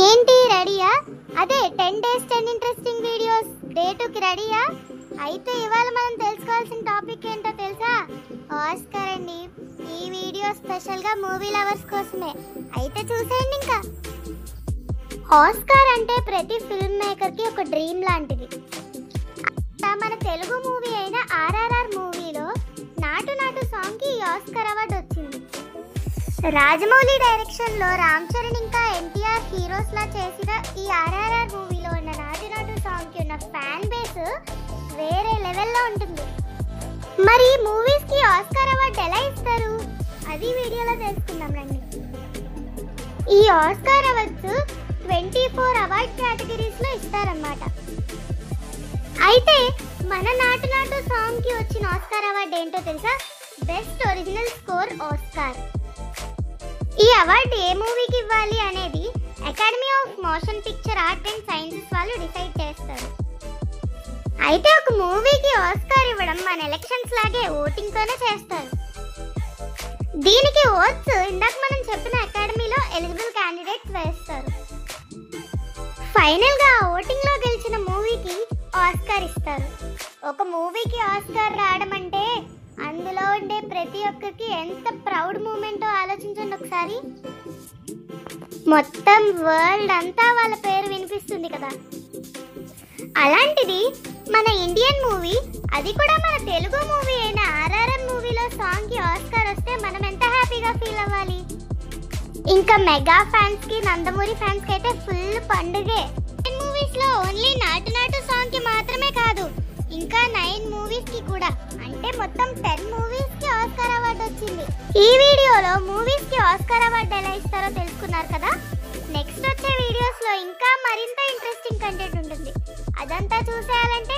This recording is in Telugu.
ఏంటి రెడీయా? అదే 10 days 10 ఇంట్రెస్టింగ్ వీడియోస్ డే 2కి రెడీయా? అయితే ఇవాళ మనం తెలుసుకోవాల్సిన టాపిక్ ఏంటో తెలుసా? ఆస్కార్ అండి. ఈ వీడియో స్పెషల్గా మూవీ లవర్స్ కోసమే. అయితే చూసేయండి. ఇంకా ఆస్కార్ అంటే ప్రతి ఫిల్మ్ మేకర్కి ఒక డ్రీమ్ లాంటిది. మన తెలుగు మూవీ అయిన ఆర్ఆర్ఆర్ మూవీలో నాటు నాటు సాంగ్కి ఈ ఆస్కార్ అవార్డు వచ్చింది. రాజమౌళి డైరెక్షన్లో రామ్ చరణ్ ఇంకా ఎన్టీఆర్ హీరోస్లా చేసిన ఈ ఆర్ఆర్ఆర్ మూవీలో ఉన్న నాటు నాటు సాంగ్కి ఉన్న ఫ్యాన్ బేస్ వేరే లెవెల్లో ఉంటుంది. మరి ఈ మూవీస్కి ఆస్కార్ అవార్డు ఎలా ఇస్తారు అది వీడియోలో తెలుసుకుందాం రండి. ఈ ఆస్కార్ అవార్డ్స్ 24 అవార్డ్ కేటగిరీస్లో ఇస్తారన్నమాట. అయితే మన నాటు నాటు సాంగ్కి వచ్చిన ఆస్కార్ అవార్డు ఏంటో తెలుసా? Best original score Oscar. ఈ అవార్డు ఏ మూవీకి ఇవ్వాలి అనేది academy of motion picture art and sciences వాళ్ళు డిసైడ్ చేస్తారు. అయితే ఒక మూవీకి ఆస్కార్ ఇవ్వడం మన ఎలక్షన్స్ లాగే ఓటింగ్తోనే చేస్తారు. దీనికి ఓట్స్ ఇందాక మనం చెప్పిన అకాడమీలో ఎలిజిబుల్ క్యాండిడేట్స్ వేస్తారు. ఫైనల్గా ఆ ఓటింగ్లో గెలిచిన మూవీకి ఆస్కార్ ఇస్తారు. ఒక మూవీకి ఆస్కార్ రావడం అంటే అందులో ఉండే ప్రతి ఒక్కరికి ఎంత ప్రౌడ్ మూమెంటో ఆలోచించండి ఒకసారి. మొత్తం వరల్డ్ అంతా వాళ్ళ పేరు వినిపిస్తుంది కదా. అలాంటిది మన ఇండియన్ మూవీ, అది కూడా మన తెలుగు మూవీ అయిన ఆర్ఆర్ఆర్ మూవీలో సాంగ్కి ఆస్కార్ వస్తే మనం ఎంత హ్యాపీగా ఫీల్ అవ్వాలి. ఇంకా మెగా ఫ్యాన్స్కి, నందమూరి ఫ్యాన్స్కి అయితే ఫుల్ పండుగే. మూవీస్లో ఓన్లీ నాటు నాటు సాంగ్కి మాత్రమే కాదు, ఇంకా 9 మూవీస్కి కూడా, అంటే మొత్తం 10 మూవీస్కి ఆస్కార్ అవార్డు వచ్చింది. ఈ వీడియోలో మూవీస్కి ఆస్కార్ అవార్డు ఎలా ఇస్తారో తెలుసుకున్నారు కదా. నెక్స్ట్ వచ్చే వీడియోస్లో ఇంకా మరింత ఇంట్రెస్టింగ్ కంటెంట్ ఉంటుంది. అదంతా చూసేయాలంటే